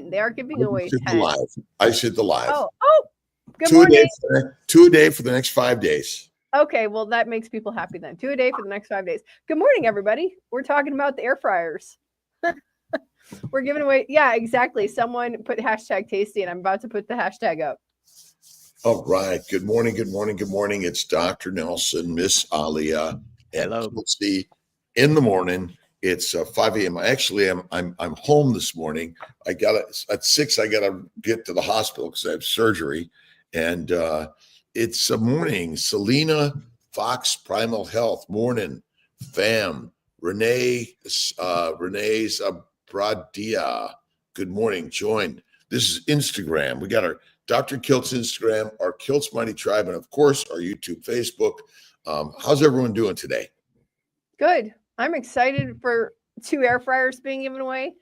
10. They are giving away 10. I said the live. Oh, good morning. 2 a day for the next 5 days. Okay, well, that makes people happy then. 2 a day for the next 5 days. Good morning, everybody. We're talking about the air fryers. We're giving away. Yeah, exactly. Someone put hashtag tasty, and I'm about to put the hashtag up. All right. Good morning. Good morning. Good morning. It's Dr. Nelson, Miss Alia, and Kiltz in the morning. It's 5 a.m. Actually, I'm home this morning. I got at 6. I got to get to the hospital because I have surgery, and it's a morning. Selena Fox, Primal Health, morning. Fam, Renee's Bradia. Good morning. Join. This is Instagram. We got our Dr. Kiltz Instagram, our Kiltz Mighty Tribe, and of course our YouTube, Facebook. How's everyone doing today? Good. I'm excited for 2 air fryers being given away.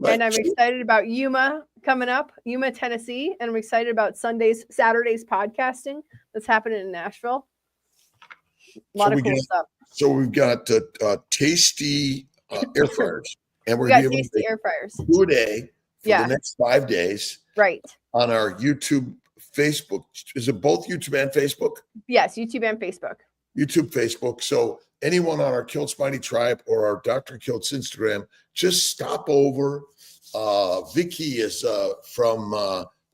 And I'm excited about Yuma coming up, Yuma, Tennessee. And I'm excited about Saturday's podcasting that's happening in Nashville. A lot of cool stuff. So we've got tasty air fryers. And we're giving tasty air fryers 2 a day for the next 5 days. Right. On our YouTube, Facebook. Is it both YouTube and Facebook? Yes, YouTube and Facebook. YouTube, Facebook. So anyone on our Kiltz Mighty Tribe or our Dr. Kiltz Instagram, just stop over. Vicky is from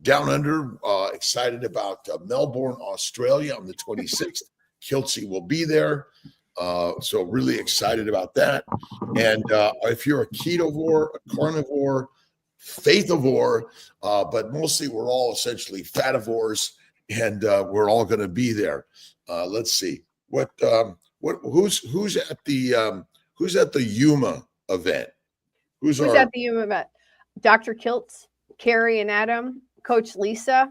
Down Under, excited about Melbourne, Australia on the 26th. Kiltzy will be there. So really excited about that. And if you're a ketovore, a carnivore, faithivore, but mostly we're all essentially fativores, and we're all going to be there. Let's see who's at the Yuma event. Who's at the Yuma event? Dr. Kiltz, Carrie and Adam, Coach Lisa,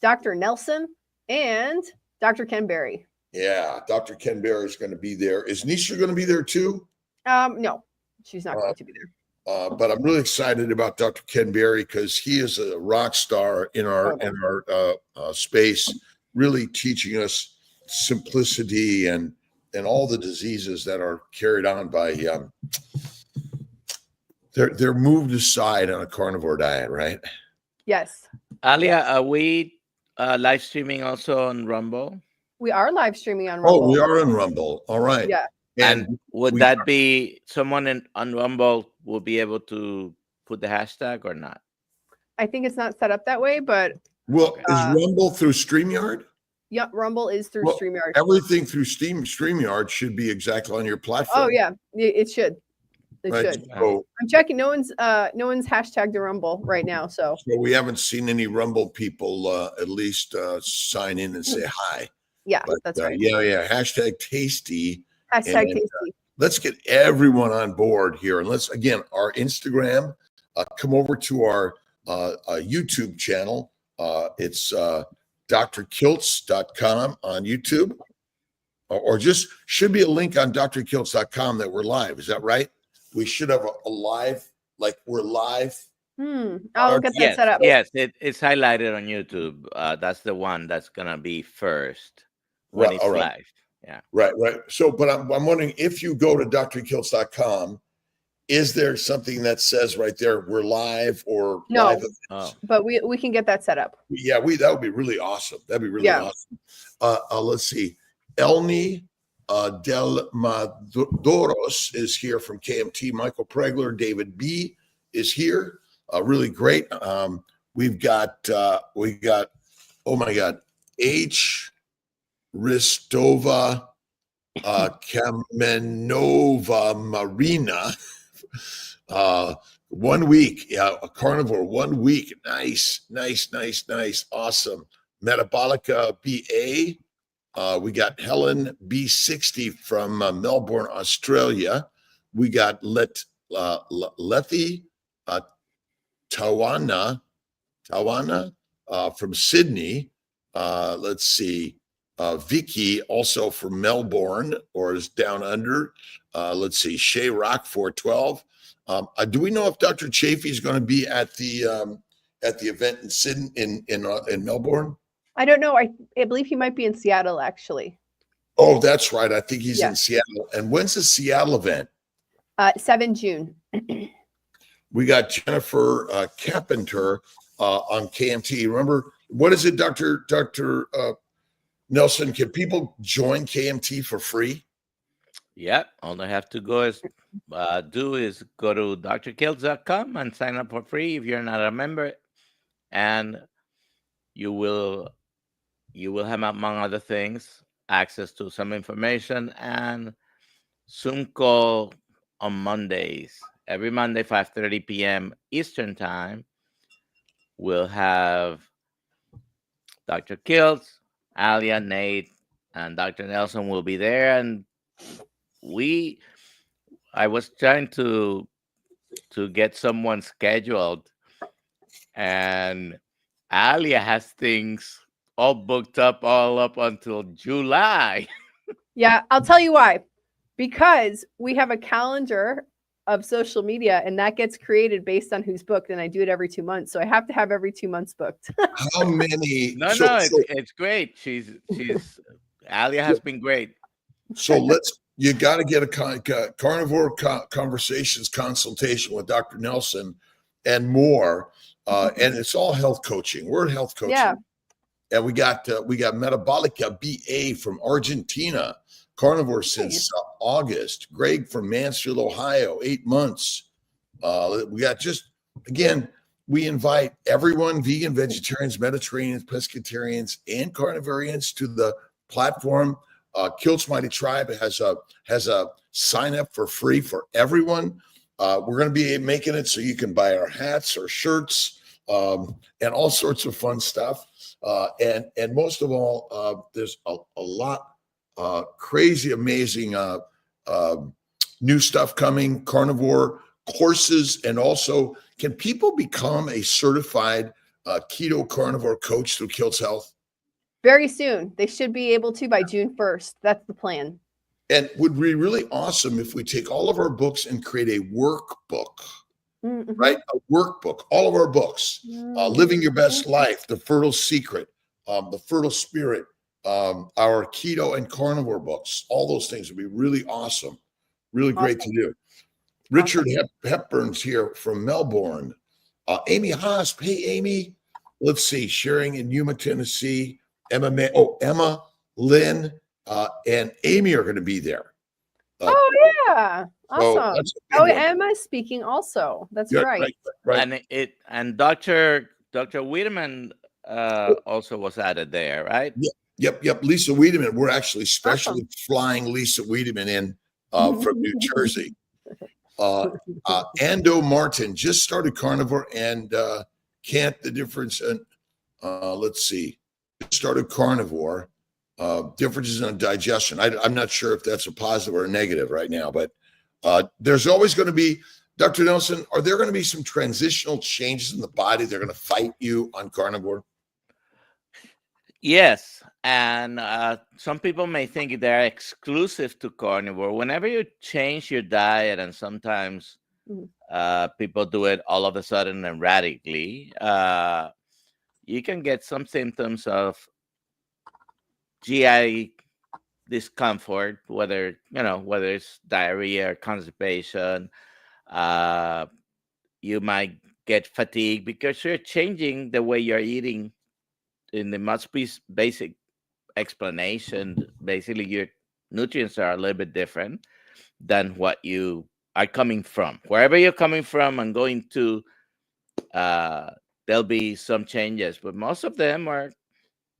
Dr. Nelson, and Dr. Ken Berry. Yeah, Dr. Ken Berry is going to be there. Is Nisha going to be there too? No, she's not going to be there. But I'm really excited about Dr. Ken Berry because he is a rock star in our space, really teaching us simplicity and all the diseases that are carried on by they're moved aside on a carnivore diet, right? Yes. Alia, are we live streaming also on Rumble? We are live streaming on Rumble. Oh, we are on Rumble. All right. Yeah. And would that be someone on Rumble will be able to put the hashtag or not? I think it's not set up that way, but is Rumble through StreamYard? Yeah, Rumble is through StreamYard. Everything through StreamYard should be exactly on your platform. Oh yeah, it should. It should. So, I'm checking. No one's hashtagged the Rumble right now. So we haven't seen any Rumble people at least sign in and say hi. Yeah, that's right. Yeah. Hashtag tasty. Hashtag tasty. Let's get everyone on board here. And let's, again, our Instagram, come over to our YouTube channel. It's drkiltz.com on YouTube. Or just should be a link on drkiltz.com that we're live. Is that right? We should have a live, like we're live. I'll get that set up. Yes, it's highlighted on YouTube. That's the one that's going to be first when it's live. Yeah. Right. So, but I'm wondering if you go to drkiltz.com, is there something that says right there we're live or no? Live but we can get that set up. Yeah, that would be really awesome. That'd be really awesome. Let's see. Elni Del Madoros is here from KMT. Michael Pregler, David B is here. Really great. We got oh my God, H. Ristova Kamenova Marina. 1 week, a carnivore, 1 week. Nice. Awesome. Metabolica BA. We got Helen B60 from Melbourne, Australia. We got Lethy Tawana from Sydney. Let's see. Vicky, also from Melbourne, or is down under. Let's see, Shay Rock 412. Do we know if Dr. Chafee is going to be at the event in Sydney in Melbourne? I don't know. I believe he might be in Seattle, actually. Oh, that's right. I think he's in Seattle. And when's the Seattle event? 7 June. We got Jennifer Carpenter on KMT. Remember, what is it, Dr. Nelson? Can people join KMT for free? Yeah, all they have to do is go to drkiltz.com and sign up for free if you're not a member, and you will have, among other things, access to some information and Zoom call on Mondays. Every Monday, 5:30 p.m. Eastern time, we'll have Dr. Kiltz, Alia, Nate, and Dr. Nelson will be there. And I was trying to get someone scheduled, and Alia has things all booked up all up until July. Yeah, I'll tell you why. Because we have a calendar of social media, and that gets created based on who's booked, and I do it every 2 months. So I have to have every 2 months booked. How many? No, it's great. She's Alia has been great. So you got to get a carnivore conversations consultation with Dr. Nelson and more. And it's all health coaching. We're health coaching. Yeah. And we got Metabolica BA from Argentina, carnivore since August. Greg from Mansfield, Ohio, 8 months. We got we invite everyone, vegan, vegetarians, Mediterraneans, pescatarians, and carnivorians to the platform. Kiltz Mighty Tribe has a sign up for free for everyone. We're going to be making it so you can buy our hats or shirts and all sorts of fun stuff. And most of all, there's a lot crazy, amazing new stuff coming, carnivore courses, and also can people become a certified keto carnivore coach through Kiltz Health? Very soon. They should be able to by June 1st. That's the plan. And would be really awesome if we take all of our books and create a workbook, right? A workbook, all of our books, Living Your Best Life, The Fertile Secret, The Fertile Spirit, our keto and carnivore books, all those things would be really awesome. Really great to do. Richard Hepburn's here from Melbourne. Amy Hosp. Hey, Amy. Let's see. Sharing in Yuma, Tennessee. Emma, Lynn, and Amy are going to be there. Yeah. Awesome. Emma's speaking also. That's right. And Dr. Wiedemann also was added there, right? Yep. Lisa Wiedemann. We're actually specially flying Lisa Wiedemann in from New Jersey. Ando Martin just started carnivore and can't the difference. And let's see. Started carnivore, differences in digestion. I'm not sure if that's a positive or a negative right now, but there's always going to be, Dr. Nelson, are there going to be some transitional changes in the body? They're going to fight you on carnivore? Yes. And some people may think they're exclusive to carnivore. Whenever you change your diet, and sometimes people do it all of a sudden and radically, you can get some symptoms of GI discomfort, whether it's diarrhea or constipation. You might get fatigue because you're changing the way you're eating. In the most basic explanation, basically your nutrients are a little bit different than what you are coming from. Wherever you're coming from and going to, there'll be some changes, but most of them are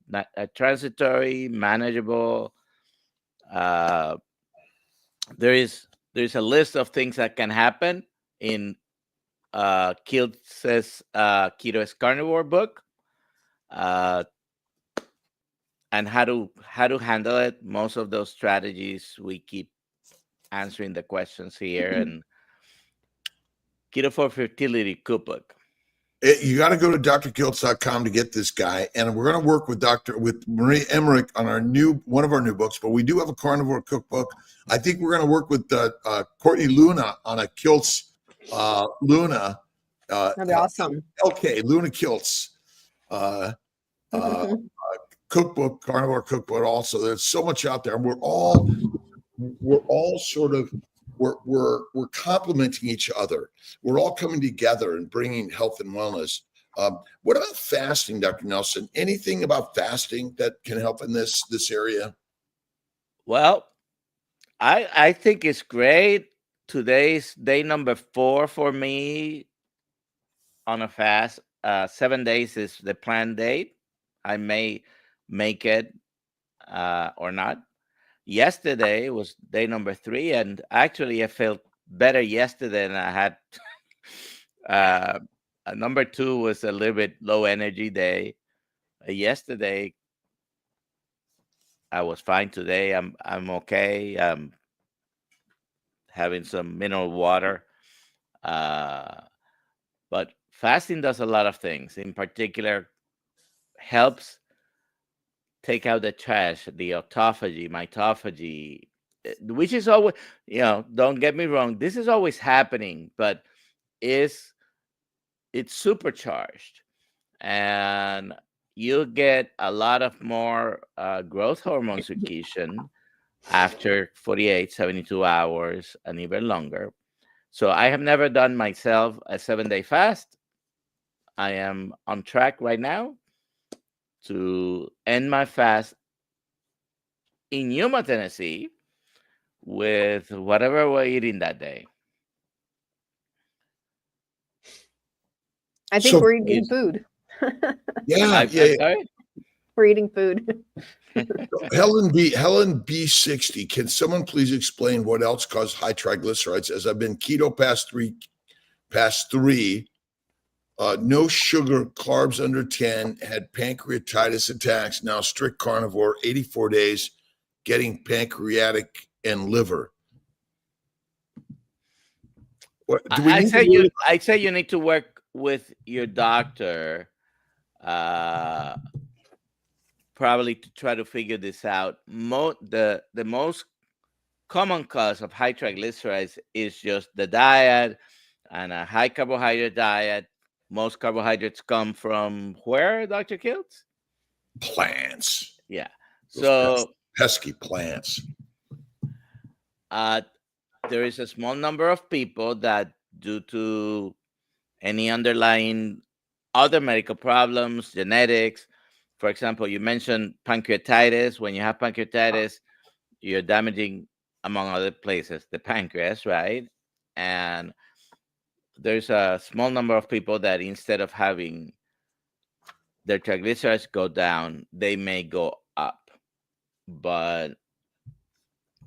not transitory, manageable. There's a list of things that can happen in Kiltz's Keto is Carnivore book, and how to handle it. Most of those strategies we keep answering the questions here, and Keto for Fertility cookbook. You got to go to drkiltz.com to get this guy, and we're going to work with Marie Emmerich on one of our new books. But we do have a carnivore cookbook. I think we're going to work with Courtney Luna on a Kiltz Luna. That'd be awesome. Okay, Luna Kiltz cookbook, carnivore cookbook. Also, there's so much out there, and we're all sort of we're complementing each other. We're all coming together and bringing health and wellness. What about fasting, Dr. Nelson? Anything about fasting that can help in this area? Well, I think it's great. Today's day number 4 for me on a fast. 7 days is the planned date. I may make it or not. Yesterday was day number 3, and actually I felt better yesterday than I had. Number 2 was a little bit low energy day. Yesterday I was fine. Today I'm okay. Having some mineral water. But fasting does a lot of things. In particular, helps take out the trash, the autophagy, mitophagy, which is always, don't get me wrong, this is always happening, but it's supercharged. And you get a lot of more growth hormone secretion after 48, 72 hours and even longer. So I have never done myself a 7-day fast. I am on track right now to end my fast in Yuma, Tennessee, with whatever we're eating that day. I think we're eating food. Yeah. We're eating food. Helen B60, can someone please explain what else caused high triglycerides? As I've been keto past three, no sugar, carbs under 10, had pancreatitis attacks, now strict carnivore, 84 days, getting pancreatic and liver. I say you need to work with your doctor, probably to try to figure this out. The most common cause of high triglycerides is just the diet and a high carbohydrate diet. Most carbohydrates come from where, Dr. Kiltz? Plants. Yeah. Those pesky plants. There is a small number of people that, due to any underlying other medical problems, genetics, for example, you mentioned pancreatitis. When you have pancreatitis, you're damaging, among other places, the pancreas, right? And there's a small number of people that, instead of having their triglycerides go down, they may go up. But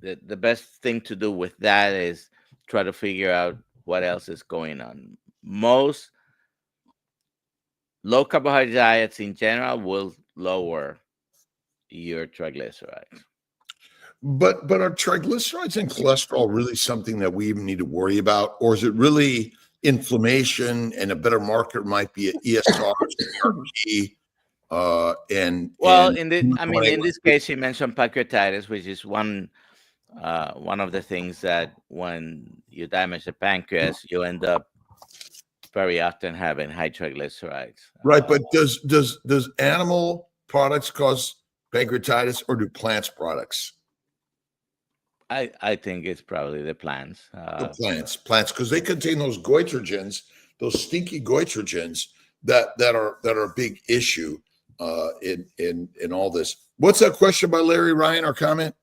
the best thing to do with that is try to figure out what else is going on. Most low carbohydrate diets in general will lower your triglycerides. But are triglycerides and cholesterol really something that we even need to worry about? Or is it really inflammation, and a better marker might be an ESR, in this case, you mentioned pancreatitis, which is one of the things that, when you damage the pancreas, you end up very often having high triglycerides. Right, but does animal products cause pancreatitis, or do plants products? I think it's probably the plants. The plants, because they contain those goitrogens, those stinky goitrogens that are a big issue in all this. What's that question by Larry Ryan, or comment?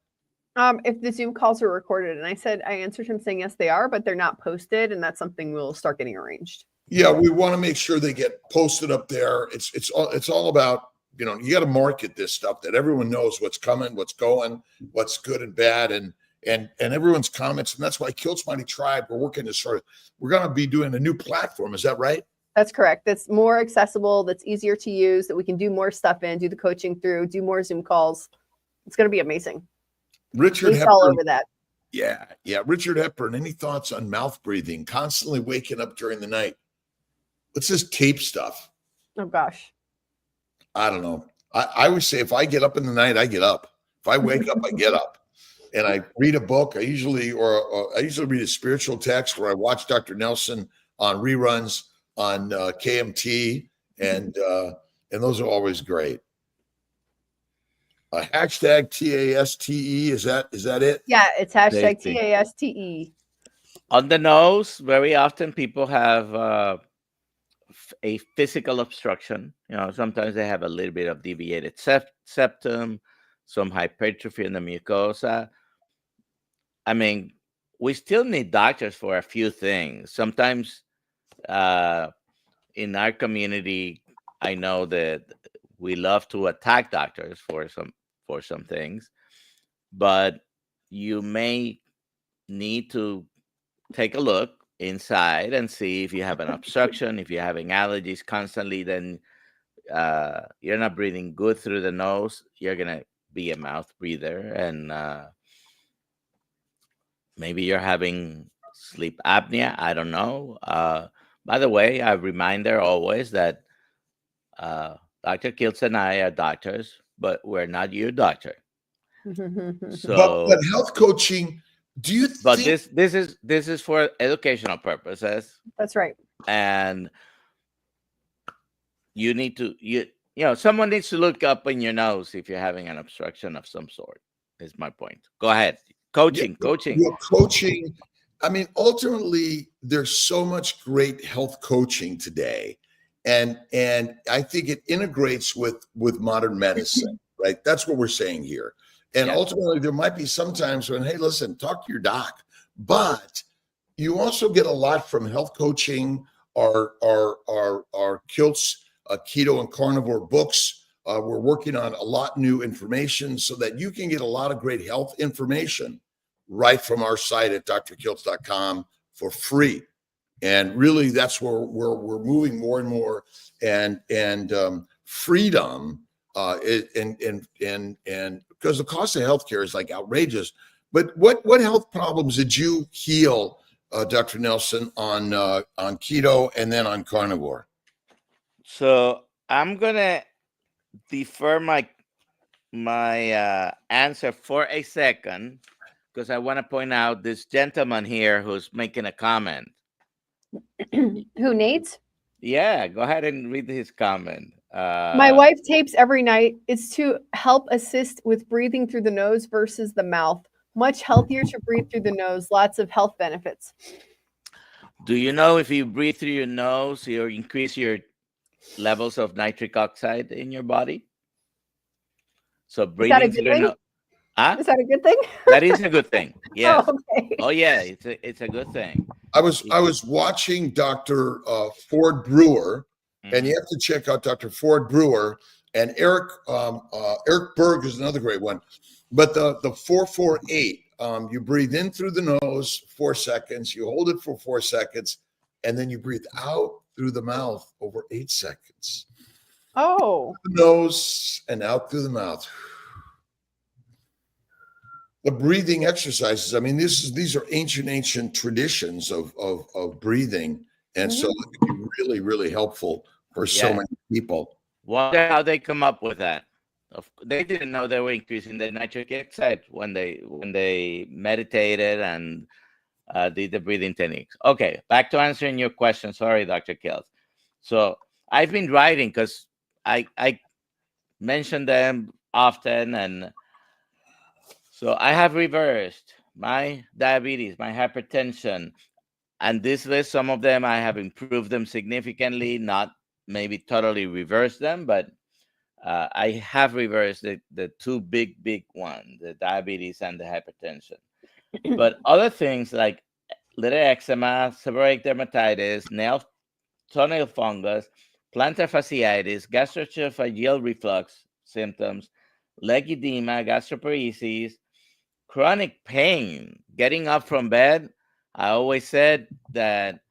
If the Zoom calls are recorded, and I answered him saying yes, they are, but they're not posted, and that's something we'll start getting arranged. Yeah, we want to make sure they get posted up there. It's all about, you got to market this stuff, that everyone knows what's coming, what's going, what's good and bad, and everyone's comments. And that's why Kiltz Mighty Tribe, we're working to we're going to be doing a new platform. Is that right? That's correct. That's more accessible, that's easier to use, that we can do more stuff in, do the coaching through, do more Zoom calls. It's going to be amazing. Richard Hepburn, all over that. Yeah. Richard Hepburn, any thoughts on mouth breathing, constantly waking up during the night? What's this tape stuff? Oh, gosh. I don't know. I always say, if I get up in the night, I get up. If I wake up, I get up. And I read a book. I usually read a spiritual text, or I watch Dr. Nelson on reruns on KMT, and those are always great. Hashtag TASTE, is that it? Yeah, it's hashtag TASTE. On the nose, very often people have a physical obstruction. Sometimes they have a little bit of deviated septum, some hypertrophy in the mucosa. I mean, we still need doctors for a few things. Sometimes in our community, I know that we love to attack doctors for some things, but you may need to take a look inside and see if you have an obstruction. If you're having allergies constantly, then you're not breathing good through the nose. You're gonna be a mouth breather, and maybe you're having sleep apnea. I don't know. By the way, a reminder always that Dr. Kiltz and I are doctors, but we're not your doctor. So, but health coaching, do you but think? this is for educational purposes. That's right. And you need to someone needs to look up in your nose if you're having an obstruction of some sort. Is my point. Go ahead. Coaching. Well, coaching. I mean, ultimately, there's so much great health coaching today, and I think it integrates with modern medicine, right? That's what we're saying here. And ultimately, there might be some times when, hey, listen, talk to your doc, but you also get a lot from health coaching. Our Kiltz keto and carnivore books. We're working on a lot new information so that you can get a lot of great health information right from our site at drkiltz.com for free. And really, that's where we're moving more and more. And freedom and because the cost of healthcare is like outrageous. But what health problems did you heal, Dr. Nelson, on keto and then on carnivore? So I'm gonna defer my answer for a second because I want to point out this gentleman here who's making a comment. Who, Nate? Yeah, go ahead and read his comment. My wife tapes every night. It's to help assist with breathing through the nose versus the mouth. Much healthier to breathe through the nose. Lots of health benefits. Do you know if you breathe through your nose, you increase your levels of nitric oxide in your body? So breathing through your nose. Is that a good thing? That is a good thing. Yes. Oh, okay. Oh yeah, it's a good thing. I was watching Dr. Ford Brewer, and you have to check out Dr. Ford Brewer, and Eric Berg is another great one. But the 448, you breathe in through the nose 4 seconds, you hold it for 4 seconds, and then you breathe out through the mouth over 8 seconds. Oh. The nose and out through the mouth. The breathing exercises. I mean, these are ancient traditions of breathing, and so it can be really, really helpful for so many people. Wonder how they come up with that. They didn't know they were increasing the nitric oxide when they meditated and did the breathing techniques. Okay, back to answering your question. Sorry, Dr. Kiltz. So I've been writing because I mention them often, and so I have reversed my diabetes, my hypertension, and this list, some of them I have improved them significantly, not maybe totally reversed them, but I have reversed the two big ones, the diabetes and the hypertension. But other things like litter eczema, seborrheic dermatitis, toenail fungus, plantar fasciitis, gastroesophageal reflux symptoms, leg edema, gastroparesis, chronic pain, getting up from bed. I always said that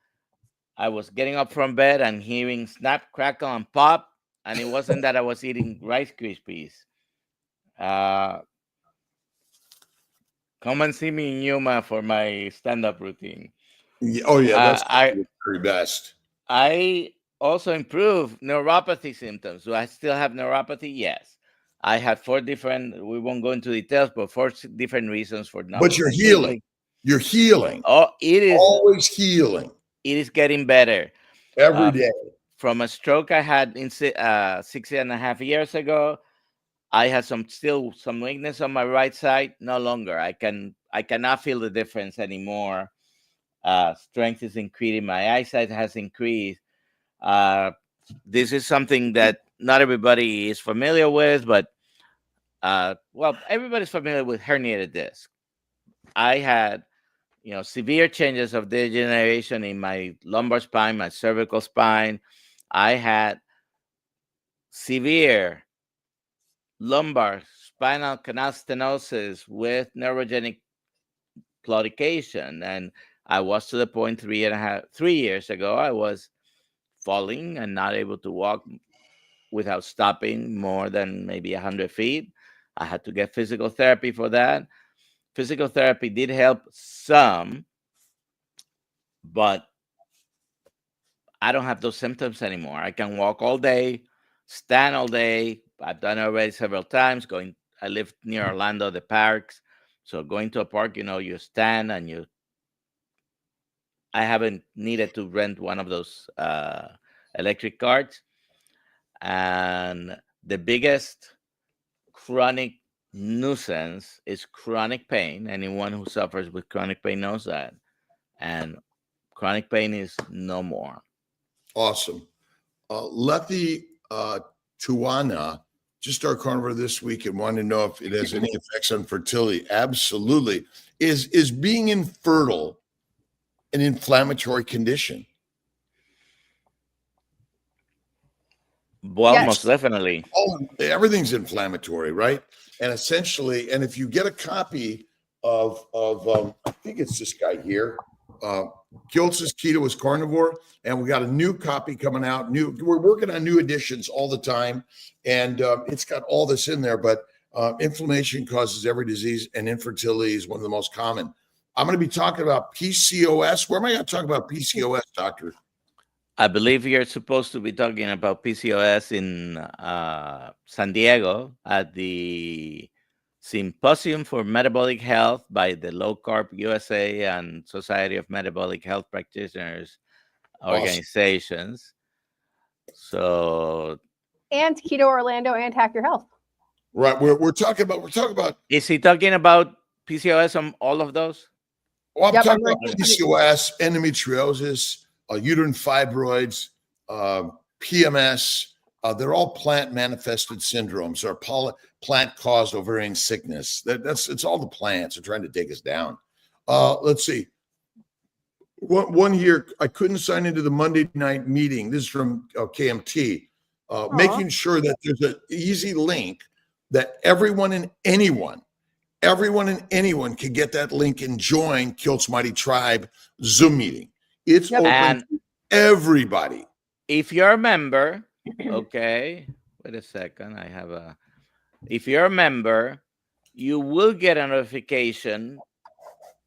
I was getting up from bed and hearing snap, crackle, and pop, and it wasn't that I was eating Rice Krispies. Come and see me in Yuma for my stand-up routine. Oh yeah, that's the very best. I also improved neuropathy symptoms. Do I still have neuropathy? Yes. I had 4 different, we won't go into details, but 4 different reasons for not. But you're healing. You're healing. Oh, it is always healing. It is getting better. Every day. From a stroke I had 6.5 years ago, I had some weakness on my right side. No longer. I cannot feel the difference anymore. strength is increasing. My eyesight has increased. This is something that not everybody is familiar with, but well, everybody's familiar with herniated disc. I had, severe changes of degeneration in my lumbar spine, my cervical spine. I had severe lumbar spinal canal stenosis with neurogenic claudication, and I was to the point 3 years ago, I was falling and not able to walk without stopping more than maybe 100 feet. I had to get physical therapy for that. Physical therapy did help some, but I don't have those symptoms anymore. I can walk all day, stand all day. I've done it already several times. I live near Orlando, the parks. So going to a park, you stand and I haven't needed to rent one of those electric carts. And the biggest chronic nuisance is chronic pain. Anyone who suffers with chronic pain knows that. And chronic pain is no more. Awesome. Letty Tuana just our carnivore this week and wanted to know if it has any effects on fertility. Absolutely. Is being infertile an inflammatory condition? Well, Yes. most definitely. Everything's inflammatory, right? And essentially, and if you get a copy of I think it's this guy here, Kiltz's Keto is Carnivore, and we got a new copy coming out. We're working on new editions all the time, and it's got all this in there. But inflammation causes every disease, and infertility is one of the most common. I'm going to be talking about PCOS. Where am I going to talk about PCOS, doctor? I believe you're supposed to be talking about PCOS in San Diego at the Symposium for Metabolic Health by the Low Carb USA and Society of Metabolic Health Practitioners organizations. So, and Keto Orlando and Hack Your Health. Right. We're talking about. Is he talking about PCOS on all of those? Well, I'm talking about PCOS, endometriosis, uterine fibroids, PMS. They're all plant manifested syndromes or plant caused ovarian sickness. It's all the plants are trying to take us down. Let's see. One here, I couldn't sign into the Monday night meeting. This is from KMT. Making sure that there's an easy link that everyone and anyone can get that link and join Kiltz Mighty Tribe Zoom meeting. It's open to everybody. If you're a member, okay, wait a second. If you're a member, you will get a notification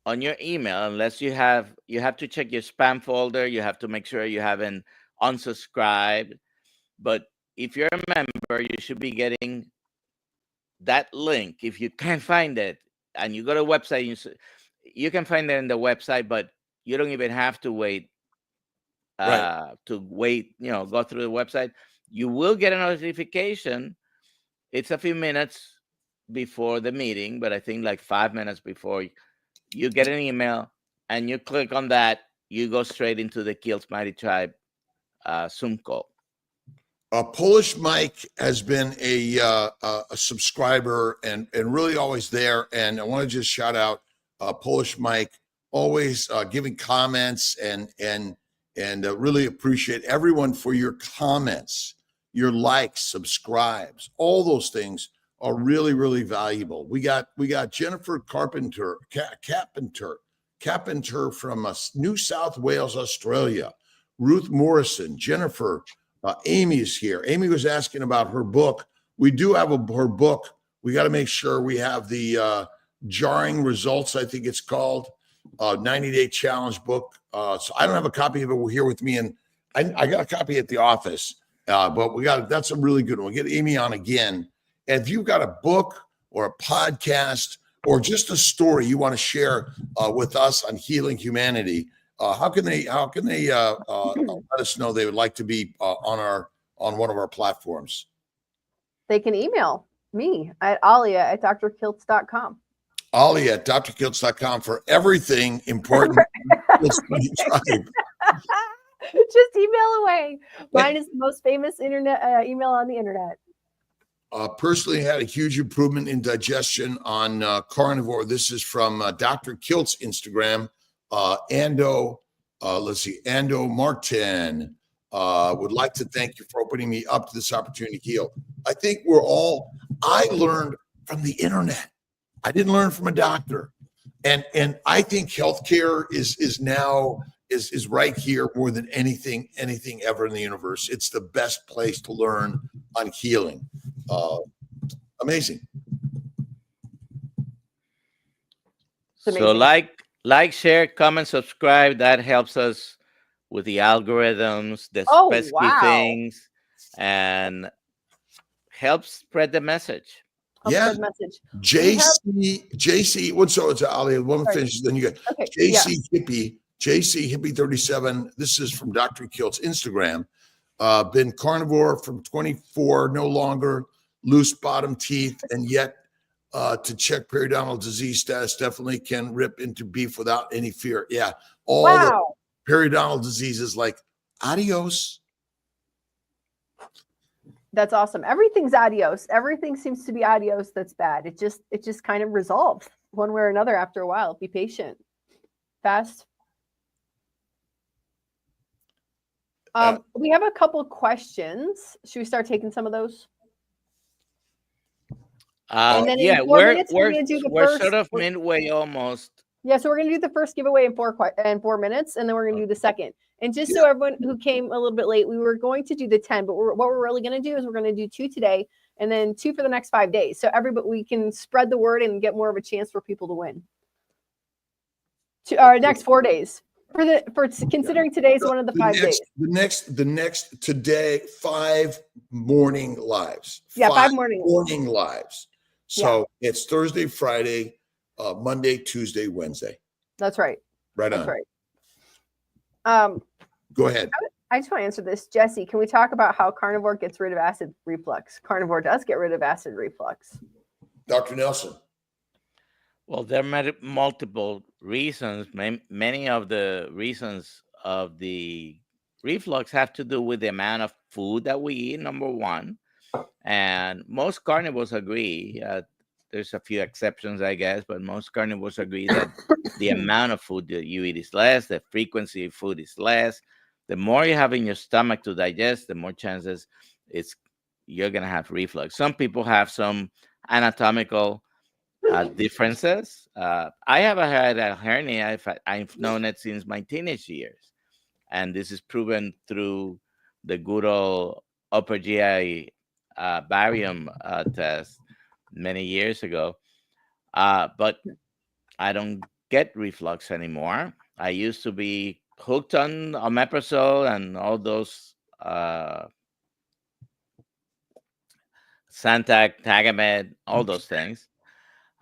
on your email, unless you have to check your spam folder. You have to make sure you haven't unsubscribed. But if you're a member, you should be getting that link. If you can't find it and you go to a website, you can find it in the website, but you don't even have to wait go through the website. You will get a notification. It's a few minutes before the meeting, but I think like 5 minutes before, you get an email and you click on that, you go straight into the Kiltz Mighty Tribe Zoom call. Polish Mike has been a subscriber and really always there. And I want to just shout out Polish Mike, always giving comments and really appreciate everyone for your comments, your likes, subscribes. All those things are really, really valuable. We got Jennifer Carpenter from New South Wales, Australia. Ruth Morrison, Jennifer. Amy is here. Amy was asking about her book. We do have her book. We got to make sure we have the jarring results, I think it's called, 90-day challenge book. So I don't have a copy of it here with me, and I got a copy at the office. But that's a really good one. We'll get Amy on again. And if you've got a book or a podcast or just a story you want to share with us on healing humanity, how can they let us know they would like to be on one of our platforms? They can email me at alia@drkiltz.com. Alia@drkiltz.com for everything important Kiltz Bunny Tribe. Just email away. Mine is the most famous internet email on the internet. Personally had a huge improvement in digestion on carnivore. This is from Dr. Kiltz Instagram. Ando Martin would like to thank you for opening me up to this opportunity to heal. I think I learned from the internet. I didn't learn from a doctor. And I think healthcare is now right here more than anything ever in the universe. It's the best place to learn on healing. Amazing. So like, share, comment, subscribe. That helps us with the algorithms, the pesky things, and helps spread the message. Spread message. JC. What's Ali? One finishes, then you get JC Hippie 37. This is from Dr. Kiltz Instagram. Been carnivore from 24, no longer, loose bottom teeth, and yet to check periodontal disease status, definitely can rip into beef without any fear. Yeah, all the periodontal diseases, like adios. That's awesome. Everything's adios. Everything seems to be adios. That's bad. It just kind of resolves one way or another after a while. Be patient. Fast. We have a couple questions. Should we start taking some of those? And then we're sort of midway almost. Yeah, so we're going to do the first giveaway in 4 minutes, and then we're going to do the second. And just so everyone who came a little bit late, we were going to do the 10, but what we're really going to do is we're going to do 2 today and then 2 for the next 5 days. So we can spread the word and get more of a chance for people to win. Our next 4 days. Considering today's one of the 5 days. The next today, 5 morning lives. Yeah, 5 morning lives. So it's Thursday, Friday, Monday, Tuesday, Wednesday. That's right. Right on. That's right. Go ahead. I just want to answer this. Jesse, can we talk about how carnivore gets rid of acid reflux? Carnivore does get rid of acid reflux. Dr. Nelson. Well, there are multiple reasons. Many of the reasons of the reflux have to do with the amount of food that we eat, number one. And most carnivores agree. There's a few exceptions, I guess, but most carnivores agree that the amount of food that you eat is less, the frequency of food is less. The more you have in your stomach to digest, the more chances you're going to have reflux. Some people have some anatomical differences. I have had a hernia. I've known it since my teenage years. And this is proven through the good old upper GI barium test many years ago. But I don't get reflux anymore. I used to be hooked on omeprazole and all those Santac, Tagamed, all those things.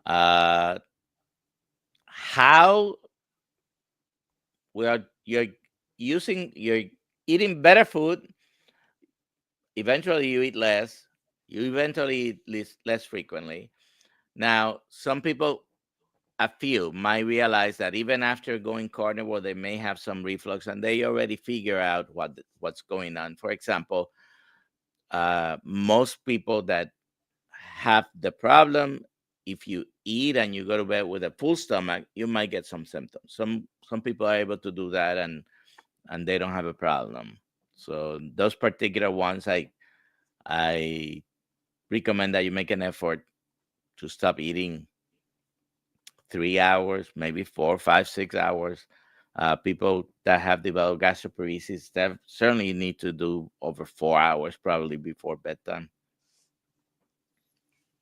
How you're eating better food, eventually you eat less, you eventually eat less frequently. Now, some people, a few, might realize that even after going carnivore, they may have some reflux and they already figure out what's going on. For example, most people that have the problem, if you eat and you go to bed with a full stomach, you might get some symptoms. Some people are able to do that and they don't have a problem. So those particular ones, I recommend that you make an effort to stop eating 3 hours, maybe 4, 5, 6 hours. People that have developed gastroparesis, they certainly need to do over 4 hours probably before bedtime.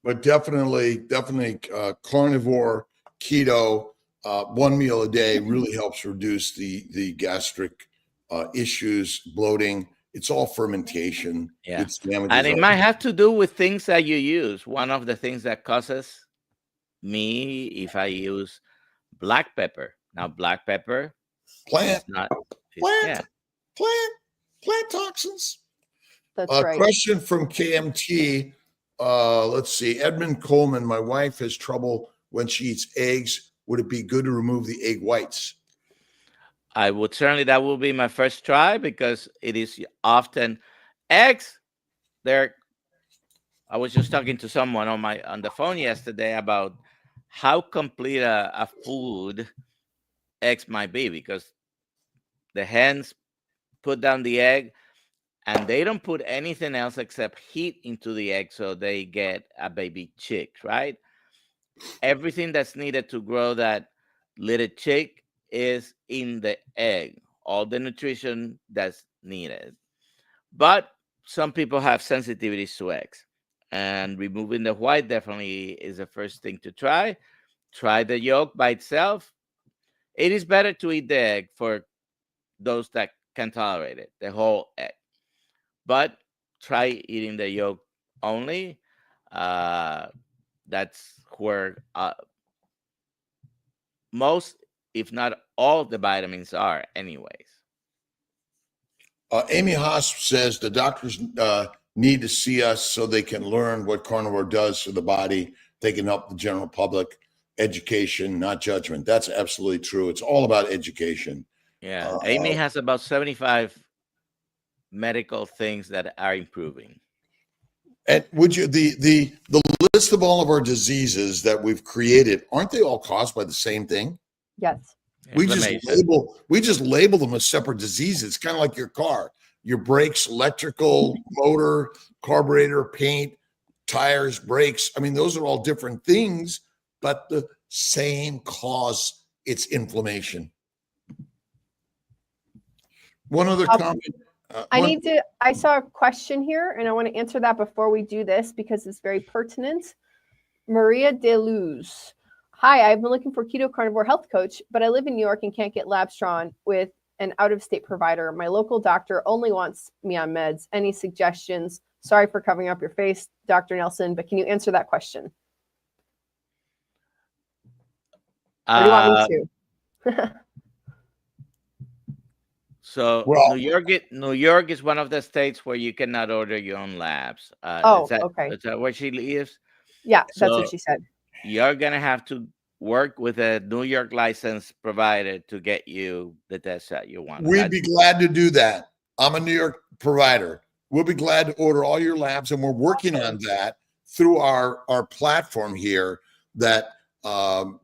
But definitely carnivore, keto, 1 meal a day really helps reduce the gastric issues, bloating. It's all fermentation. Yeah. And it might have to do with things that you use. One of the things that causes me, if I use black pepper. Now, black pepper, plant toxins. That's right. Question from KMT. Let's see. Edmund Coleman. My wife has trouble when she eats eggs. Would it be good to remove the egg whites? I would certainly, that will be my first try, because it is often eggs. I was just talking to someone on the phone yesterday about how complete a food eggs might be, because the hens put down the egg and they don't put anything else except heat into the egg, so they get a baby chick, right? Everything that's needed to grow that little chick is in the egg, all the nutrition that's needed. But some people have sensitivities to eggs, and removing the white definitely is the first thing to try. Try the yolk by itself. It is better to eat the egg for those that can tolerate it, the whole egg. But try eating the yolk only. That's where most, if not all, the vitamins are, anyways. Amy Haas says the doctors need to see us so they can learn what carnivore does to the body. They can help the general public. Education, not judgment. That's absolutely true. It's all about education. Yeah, Amy has about 75 medical things that are improving. And would you the list of all of our diseases that we've created, aren't they all caused by the same thing? Yes. We just label them as separate diseases. It's kind of like your car, your brakes, electrical, motor, carburetor, paint, tires, brakes. I mean, those are all different things, but the same cause. It's inflammation. One other comment. I saw a question here, and I want to answer that before we do this because it's very pertinent. Maria De Luz. Hi, I've been looking for keto carnivore health coach, but I live in New York and can't get labs drawn with an out-of-state provider. My local doctor only wants me on meds. Any suggestions? Sorry for covering up your face, Dr. Nelson, but can you answer that question? Or do you want me to? So New York is one of the states where you cannot order your own labs. Okay. Is that where she lives? Yeah, that's what she said. You're gonna have to work with a New York license provider to get you the test that you want. We'd be glad to do that. I'm a New York provider. We'll be glad to order all your labs, and we're working on that through our platform here that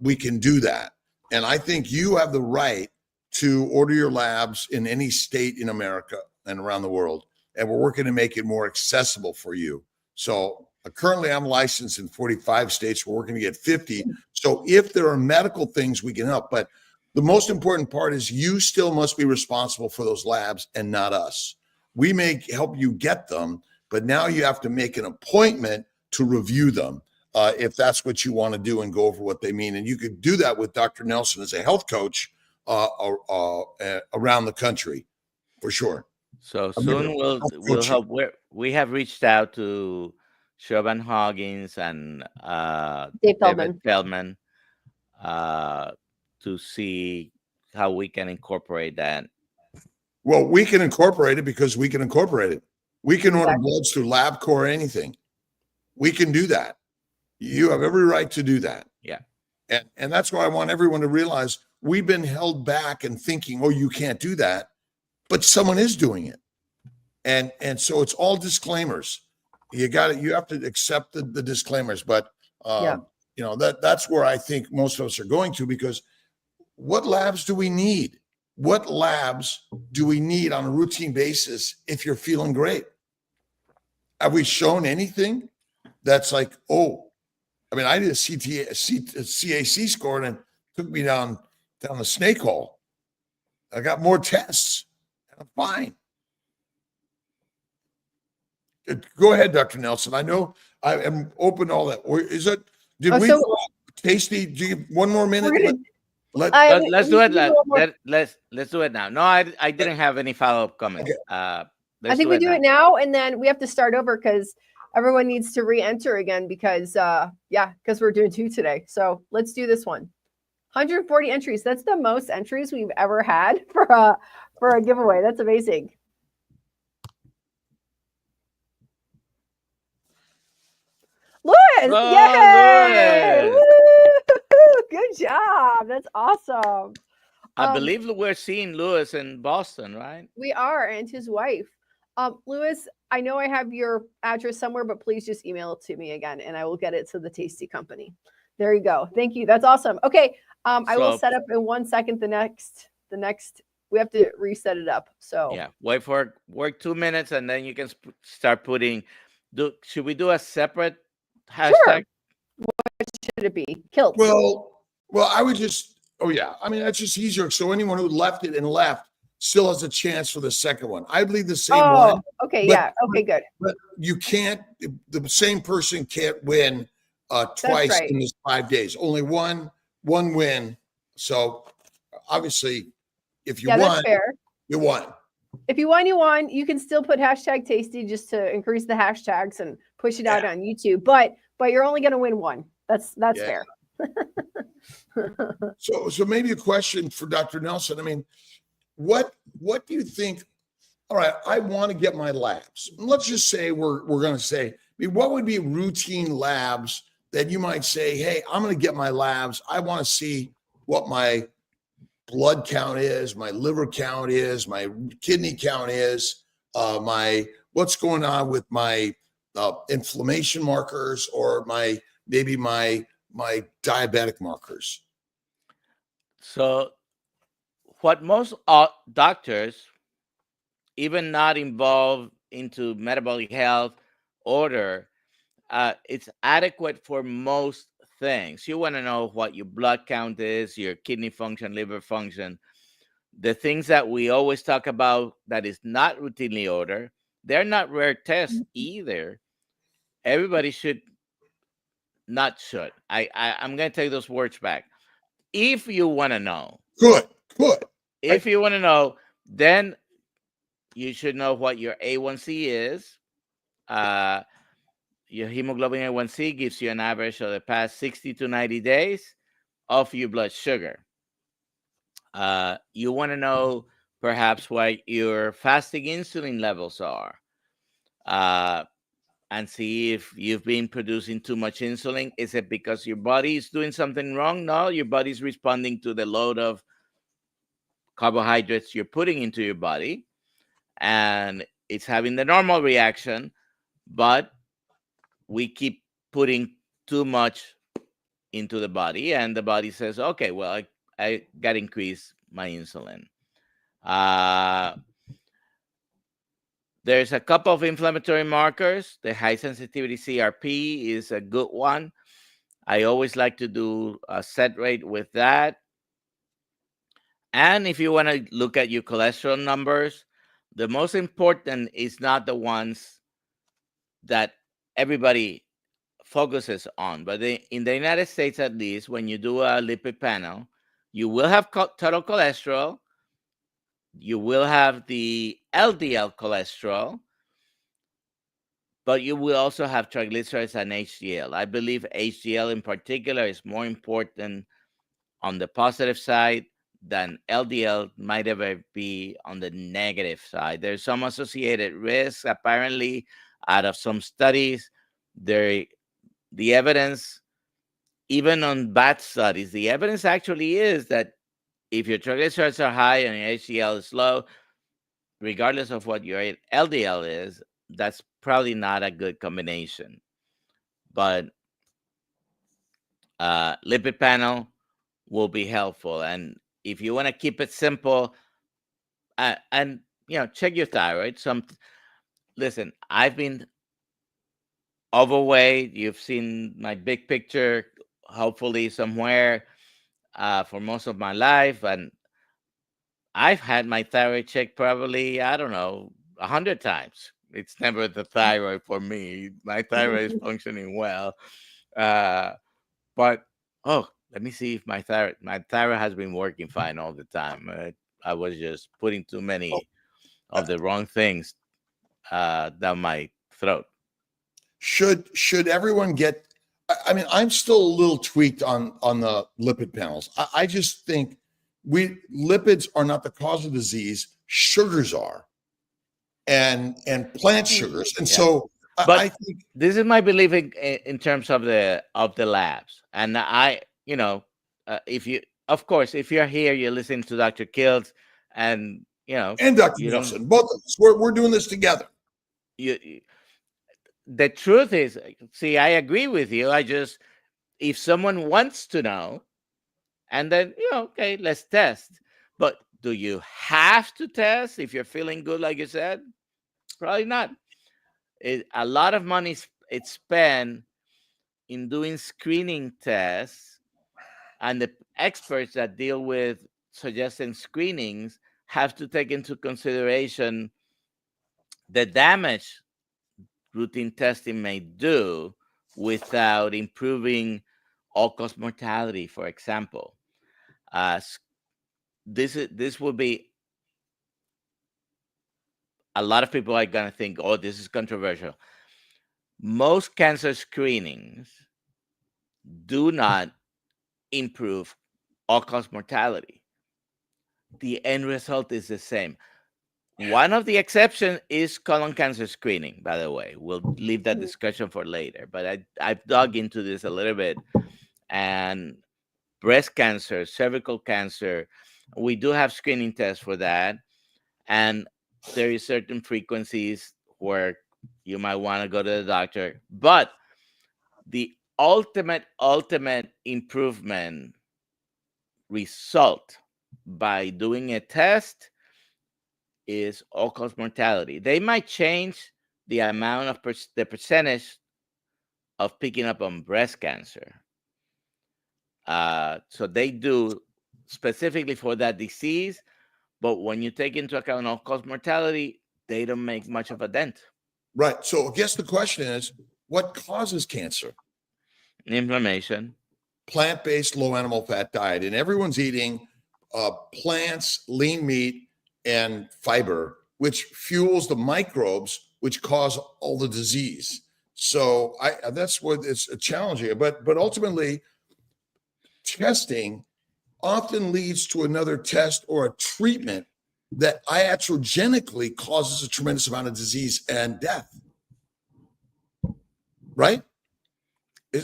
we can do that. And I think you have the right to order your labs in any state in America and around the world. And we're working to make it more accessible for you. So currently I'm licensed in 45 states. We're working to get 50. So if there are medical things, we can help. But the most important part is you still must be responsible for those labs and not us. We may help you get them, but now you have to make an appointment to review them if that's what you want to do and go over what they mean. And you could do that with Dr. Nelson as a health coach around the country, for sure. So soon we'll help. We have reached out to Siobhan Hoggins and David Feldman to see how we can incorporate that. Well, we can incorporate it because we can incorporate it. We can order bloods through LabCorp or anything. We can do that. You have every right to do that. Yeah. And that's why I want everyone to realize we've been held back and thinking, oh, you can't do that, but someone is doing it. And so it's all disclaimers. You have to accept the disclaimers, but that's where I think most of us are going to, because what labs do we need? What labs do we need on a routine basis if you're feeling great? Have we shown anything that's like, oh, I mean, I did a CAC score and it took me down the snake hole. I got more tests and I'm fine. Go ahead, Dr. Nelson. I know I am open to all that. Or is it, Tasty, do you one more minute? Let's do it. Let's do it now. No, I didn't have any follow-up comments. Okay. I think we do it now, and then we have to start over because everyone needs to re-enter again because we're doing 2 today. So let's do this one. 140 entries. That's the most entries we've ever had for a giveaway. That's amazing. Louis! Yay! Louis. Good job. That's awesome. I believe we're seeing Lewis in Boston, right? We are, and his wife. Lewis, I know I have your address somewhere, but please just email it to me again, and I will get it to the Tasty Company. There you go. Thank you. That's awesome. Okay, I will set up in 1 second the next. We have to reset it up. So yeah, wait for work 2 minutes, and then you can start putting. Should we do a separate hashtag? Sure. What should it be? Kiltz. Well, I would just. Oh yeah, I mean that's just easier. So anyone who left it and left still has a chance for the second one. I believe the same one. Okay, yeah. Okay, good. But you can't. The same person can't win twice in this 5 days. Only one win. So obviously, if you won, that's fair. You won. If you won, you won. You can still put hashtag tasty just to increase the hashtags and push it out on YouTube. But you're only going to win one. That's fair. So maybe a question for Dr. Nelson. I mean, what do you think? All right, I want to get my labs. Let's just say we're going to say, I mean, what would be routine labs that you might say, hey, I'm going to get my labs. I want to see what my blood count is, my liver count is, my kidney count is, what's going on with my inflammation markers, or maybe my diabetic markers. So what most doctors, even not involved into metabolic health, order, it's adequate for most things. You want to know what your blood count is, your kidney function, liver function. The things that we always talk about that is not routinely ordered, they're not rare tests either. Everybody should. I'm going to take those words back. If you want to know. Good. If you want to know, then you should know what your A1C is. Your hemoglobin A1C gives you an average of the past 60 to 90 days of your blood sugar. You want to know perhaps what your fasting insulin levels are, and see if you've been producing too much insulin. Is it because your body is doing something wrong? No, your body's responding to the load of carbohydrates you're putting into your body, and it's having the normal reaction, but we keep putting too much into the body, and the body says, okay, well, I got to increase my insulin. There's a couple of inflammatory markers. The high sensitivity CRP is a good one. I always like to do a set rate with that. And if you want to look at your cholesterol numbers, the most important is not the ones that everybody focuses on. But in the United States, at least, when you do a lipid panel, you will have total cholesterol. You will have the LDL cholesterol, but you will also have triglycerides and HDL. I believe HDL in particular is more important on the positive side than LDL might ever be on the negative side. There's some associated risks, apparently, out of some studies. The evidence, even on bad studies, the evidence actually is that if your triglycerides are high and your HDL is low, regardless of what your LDL is, that's probably not a good combination. But lipid panel will be helpful. And if you want to keep it simple, and check your thyroid. Listen, I've been overweight. You've seen my big picture, hopefully somewhere, for most of my life, and I've had my thyroid checked probably, I don't know, 100 times. It's never the thyroid for me. My thyroid is functioning well, but let me see if my thyroid has been working fine all the time. I was just putting too many of the wrong things down my throat. Should everyone get? I mean, I'm still a little tweaked on the lipid panels. I just think lipids are not the cause of disease. Sugars are, and plant sugars. And so I think this is my belief in terms of the labs. And if of course, if you're here, you're listening to Dr. Kiltz, and and Dr. you don't. Nelson, both of us, we're doing this together. The truth is, see, I agree with you. If someone wants to know, and then okay, let's test. But do you have to test if you're feeling good, like you said? Probably not. A lot of money it's spent in doing screening tests, and the experts that deal with suggesting screenings have to take into consideration the damage routine testing may do without improving all-cause mortality, for example. This will be, a lot of people are going to think, oh, this is controversial. Most cancer screenings do not improve all-cause mortality. The end result is the same. One of the exceptions is colon cancer screening, by the way. We'll leave that discussion for later. But I've dug into this a little bit. And breast cancer, cervical cancer, we do have screening tests for that. And there is certain frequencies where you might want to go to the doctor. But the ultimate improvement result by doing a test is all-cause mortality. They might change the amount of the percentage of picking up on breast cancer. So they do specifically for that disease, but when you take into account all-cause mortality, they don't make much of a dent. Right. So I guess the question is, what causes cancer? Inflammation. Plant-based, low animal fat diet, and everyone's eating plants, lean meat, and fiber, which fuels the microbes which cause all the disease. So that's what it's challenging. But ultimately, testing often leads to another test or a treatment that iatrogenically causes a tremendous amount of disease and death. Right?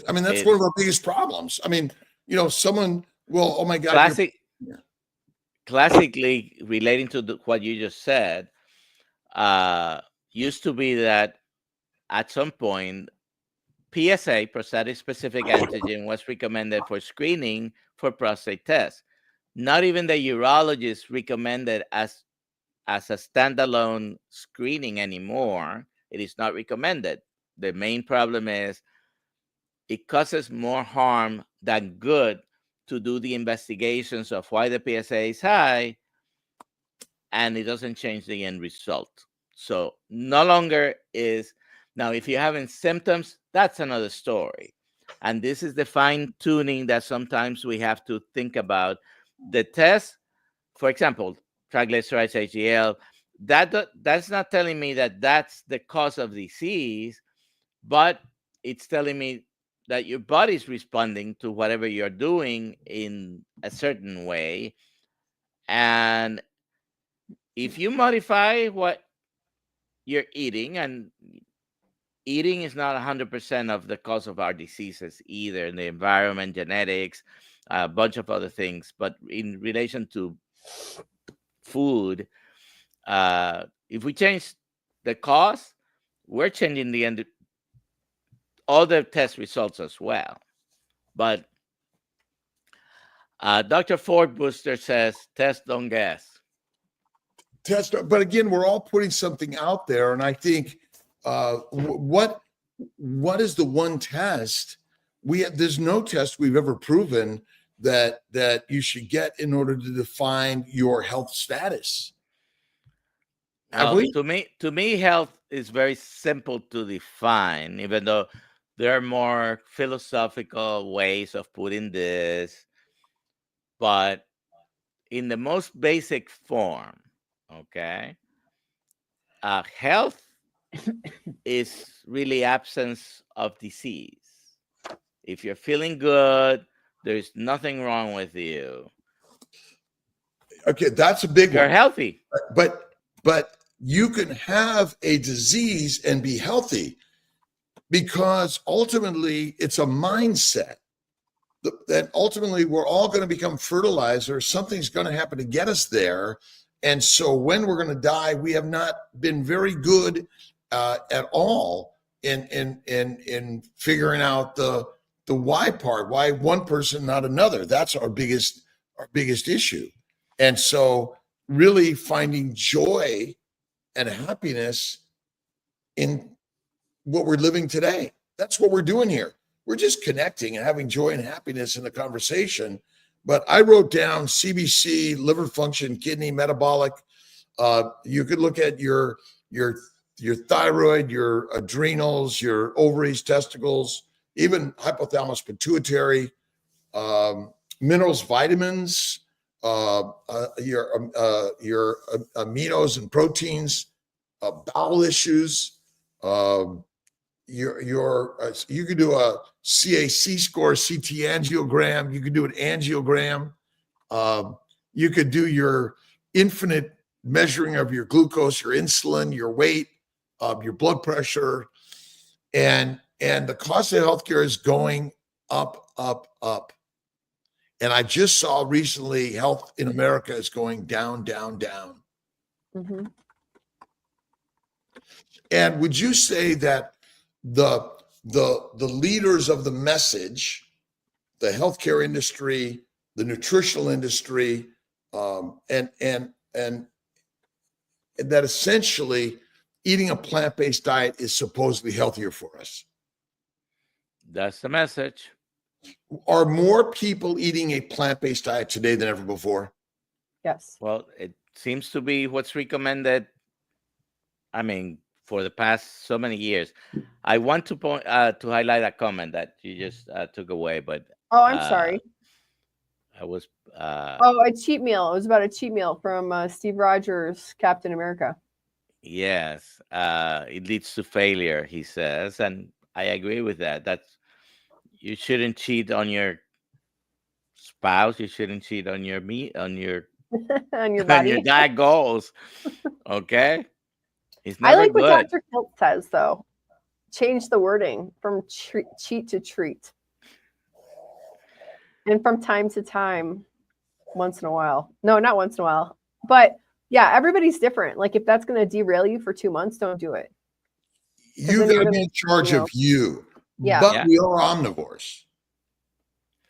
I mean, that's one of our biggest problems. I mean, someone will, oh my God. Classically, relating to what you just said, used to be that at some point, PSA, prostatic-specific antigen, was recommended for screening for prostate tests. Not even the urologist recommended as a standalone screening anymore. It is not recommended. The main problem is it causes more harm than good to do the investigations of why the PSA is high, and it doesn't change the end result. So no longer is, now if you're having symptoms, that's another story. And this is the fine tuning that sometimes we have to think about. The test, for example, triglycerides, HDL, that's not telling me that that's the cause of disease, but it's telling me that your body's responding to whatever you're doing in a certain way. And if you modify what you're eating, and eating is not 100% of the cause of our diseases either, in the environment, genetics, a bunch of other things. But in relation to food, if we change the cause, we're changing the end, all the test results as well. But Dr. Ford Booster says, test, don't guess. Test, but again, we're all putting something out there, and I think what is the one test there's no test we've ever proven that you should get in order to define your health status. To me, health is very simple to define, even though there are more philosophical ways of putting this. But in the most basic form, okay, health is really absence of disease. If you're feeling good, there's nothing wrong with you. Okay, that's a big one. You're healthy. But you can have a disease and be healthy, because ultimately it's a mindset. that ultimately we're all going to become fertilizer. Something's going to happen to get us there. And so when we're going to die, we have not been very good at all in figuring out the why part, why one person, not another. That's our biggest issue. And so really finding joy and happiness in what we're living today. That's what we're doing here. We're just connecting and having joy and happiness in the conversation. But I wrote down CBC, liver function, kidney, metabolic. You could look at your thyroid, your adrenals, your ovaries, testicles, even hypothalamus, pituitary, minerals, vitamins, your aminos and proteins, bowel issues. You could do a CAC score, CT angiogram. You could do an angiogram. You could do your infinite measuring of your glucose, your insulin, your weight, your blood pressure, and the cost of healthcare is going up, up, up. And I just saw recently health in America is going down, down, down. Mm-hmm. And would you say that the leaders of the message, the healthcare industry, the nutritional industry, and that essentially eating a plant-based diet is supposedly healthier for us? That's the message. Are more people eating a plant-based diet today than ever before? Yes. Well, it seems to be what's recommended. I mean, for the past so many years. I want to point to highlight a comment that you just took away, but I'm sorry. I was a cheat meal. It was about a cheat meal from Steve Rogers, Captain America. Yes, it leads to failure, he says, and I agree with that. That's you shouldn't cheat on your spouse. You shouldn't cheat on your meat, on your on your on body. your diet goals. Okay, it's I never like what good. Dr. Kiltz says, though. Change the wording from cheat to treat. And from time to time, once in a while. No, not once in a while. But yeah, everybody's different. Like if that's going to derail you for 2 months, don't do it. You got to be in charge of you. Yeah. But we are omnivores.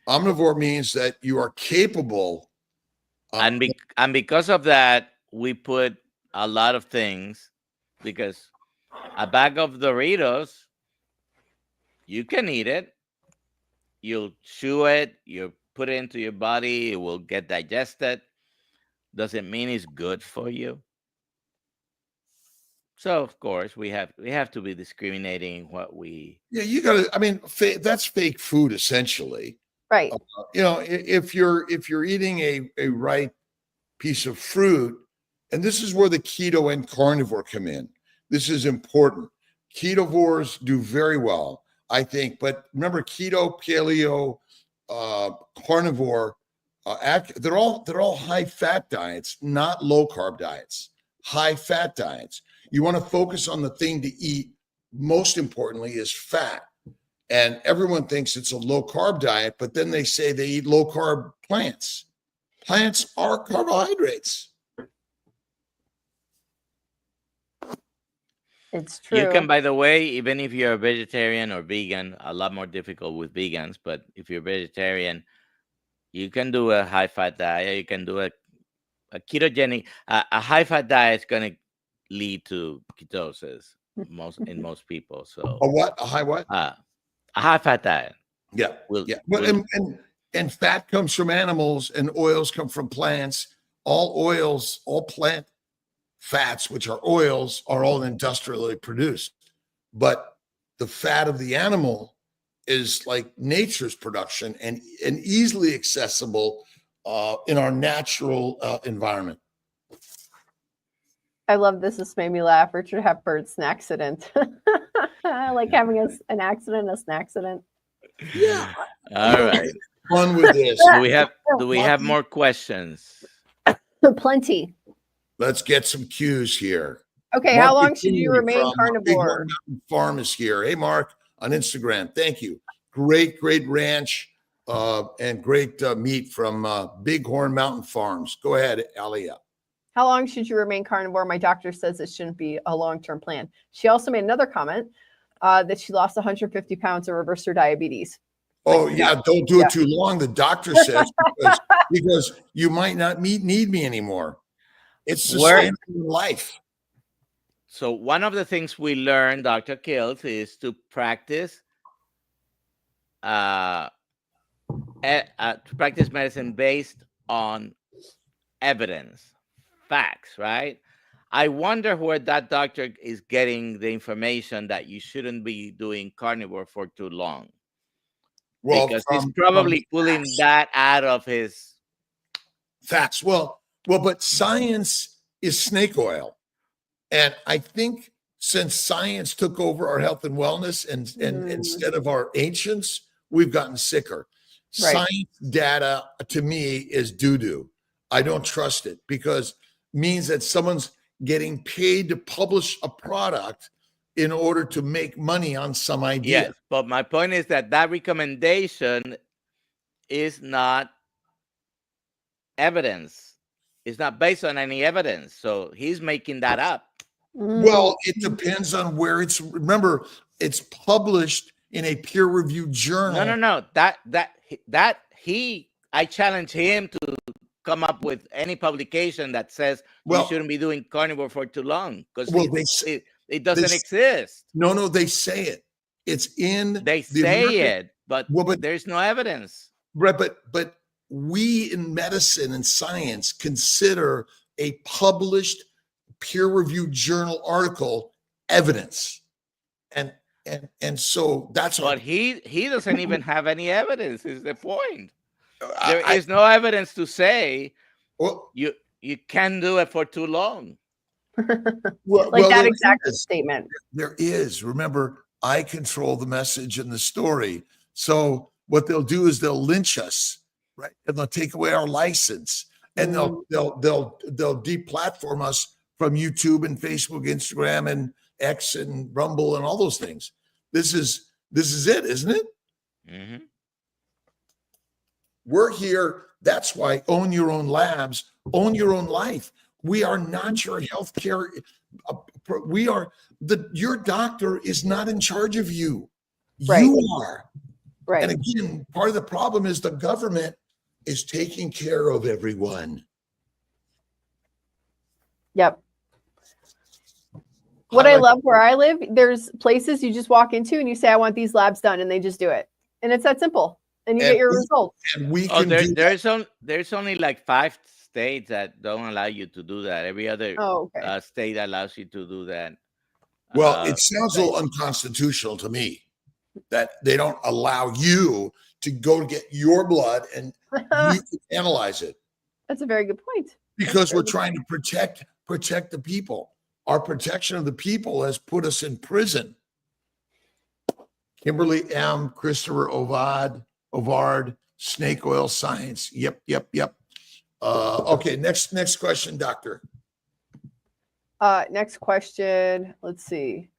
Omnivore means that you are capable. And because of that, we put a lot of things, because a bag of Doritos, you can eat it. You'll chew it. You put it into your body. It will get digested. Doesn't mean it's good for you. So of course we have to be discriminating what we. Yeah, you got to. I mean, that's fake food essentially. Right. If you're eating a right piece of fruit, and this is where the keto and carnivore come in. This is important. Ketovores do very well, I think. But remember, keto, paleo, carnivore, they're all high fat diets, not low carb diets. High fat diets. You want to focus on the thing to eat. Most importantly, is fat. And everyone thinks it's a low carb diet, but then they say they eat low carb plants. Plants are carbohydrates. It's true. You can, by the way, even if you're a vegetarian or vegan, a lot more difficult with vegans, but if you're vegetarian, you can do a high fat diet. You can do a ketogenic. A high fat diet is going to lead to ketosis in most people. So A what? A high what? a high fat diet. Yeah. And fat comes from animals and oils come from plants. All oils, all plant fats, which are oils, are all industrially produced. But the fat of the animal is like nature's production and easily accessible in our natural environment. I love this. This made me laugh. Richard Hepburn's an accident. Like having an accident, a snackcident. Yeah. All right. Fun with this. Do we have more questions? Plenty. Let's get some cues here. Okay, Mark how long should Bikini you remain from carnivore? Big Mountain Farm is here. Hey, Mark, on Instagram. Thank you. Great ranch. and great meat from Bighorn Mountain Farms. Go ahead, Alia. How long should you remain carnivore? My doctor says it shouldn't be a long-term plan. She also made another comment that she lost 150 pounds and reversed her diabetes. Oh, yeah, don't do it too long, the doctor says, because you might not need me anymore. It's sustainable life. So one of the things we learned, Dr. Kiltz, is to practice medicine based on evidence, facts, right? I wonder where that doctor is getting the information that you shouldn't be doing carnivore for too long. Well, because he's probably pulling that out of his facts. Well, but science is snake oil. And I think since science took over our health and wellness and instead of our ancients, we've gotten sicker. Right. Science data to me is doo-doo. I don't trust it because it means that someone's getting paid to publish a product in order to make money on some idea. Yes, but my point is that recommendation is not evidence. It's not based on any evidence. So he's making that up. Well, it depends on where it's. Remember, it's published in a peer-reviewed journal. No. I challenge him to come up with any publication that says you shouldn't be doing carnivore for too long because it doesn't exist. No, they say it. It's in. They say it, but there's no evidence. Right, but we in medicine and science consider a published peer-reviewed journal article evidence, and so that's. But he doesn't even have any evidence. Is the point? There is no evidence to say you can do it for too long. That exact statement. There is. Remember, I control the message and the story. So what they'll do is they'll lynch us, right? And they'll take away our license, and they'll deplatform us from YouTube and Facebook, Instagram, and X and Rumble and all those things. This is it, isn't it? Mm-hmm. We're here. That's why own your own labs, own your own life. We are not your healthcare. Your doctor is not in charge of you. Right. You are. Right. And again, part of the problem is the government is taking care of everyone. Yep. What I love where I live, there's places you just walk into and you say, I want these labs done, and they just do it. And it's that simple. And you get your results. And we can there's only like 5 states that don't allow you to do that. Every other state allows you to do that. Well, it sounds a little unconstitutional to me that they don't allow you to go get your blood and you can analyze it. That's a very good point. Because we're trying to protect the people. Our protection of the people has put us in prison. Kimberly M., Christopher Ovard, snake oil science. Yep. Okay, next question, doctor. Next question. Let's see.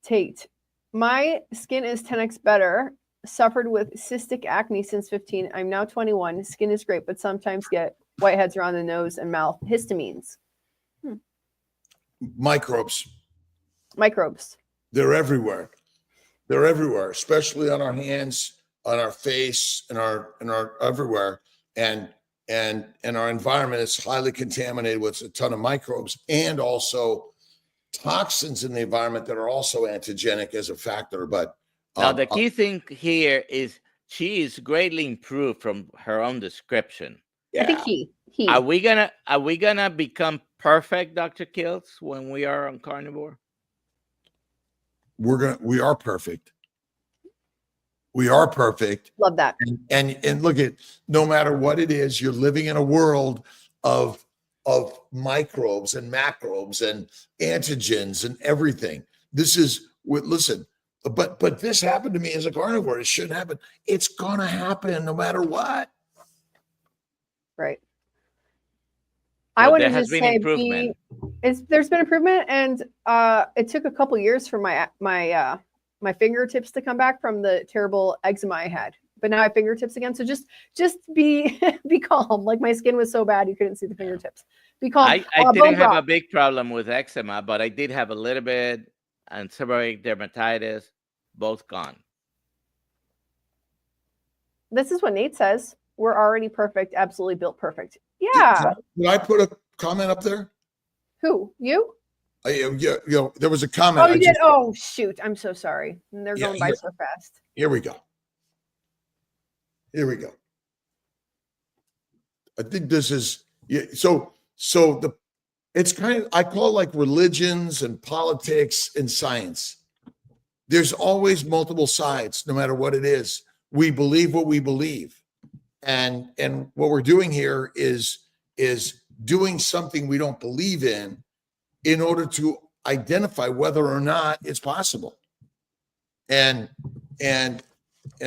Tate. My skin is 10x better. Suffered with cystic acne since 15. I'm now 21. Skin is great, but sometimes get whiteheads around the nose and mouth. Histamines. Microbes. They're everywhere. Especially on our hands, on our face, and our everywhere. And our environment is highly contaminated with a ton of microbes and also toxins in the environment that are also antigenic as a factor. But now the key thing here is she is greatly improved from her own description. Yeah. I think he. Are we gonna become perfect, Dr. Kiltz, when we are on carnivore? We are perfect. We are perfect. Love that. And look at, no matter what it is, you're living in a world of microbes and macrobes and antigens and everything. This is listen, but this happened to me as a carnivore. It shouldn't happen. It's gonna happen no matter what. Right. Well, I want to just say there's been improvement, and it took a couple years for my my fingertips to come back from the terrible eczema I had. But now I have fingertips again. So just be be calm. Like my skin was so bad you couldn't see the fingertips. Be calm. I didn't have a big problem with eczema, but I did have a little bit, and seborrheic dermatitis, both gone. This is what Nate says. We're already perfect. Absolutely built perfect. Yeah. Did I put a comment up there? Who? You? There was a comment. Oh, you did? Oh, shoot. I'm so sorry. And they're going by so fast. Here we go. Here we go. I think this is it's kind of, I call it like religions and politics and science. There's always multiple sides, no matter what it is. We believe what we believe. And what we're doing here is doing something we don't believe in order to identify whether or not it's possible. And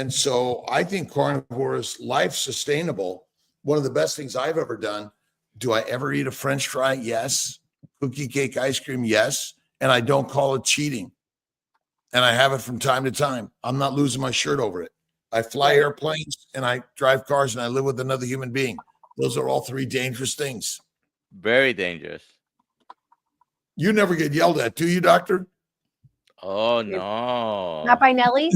so I think carnivore is life sustainable. One of the best things I've ever done. Do I ever eat a French fry? Yes. Cookie cake ice cream? Yes. And I don't call it cheating. And I have it from time to time. I'm not losing my shirt over it. I fly airplanes and I drive cars and I live with another human being. Those are all three dangerous things. Very dangerous. You never get yelled at, do you, doctor? Oh, no. Not by Nelly?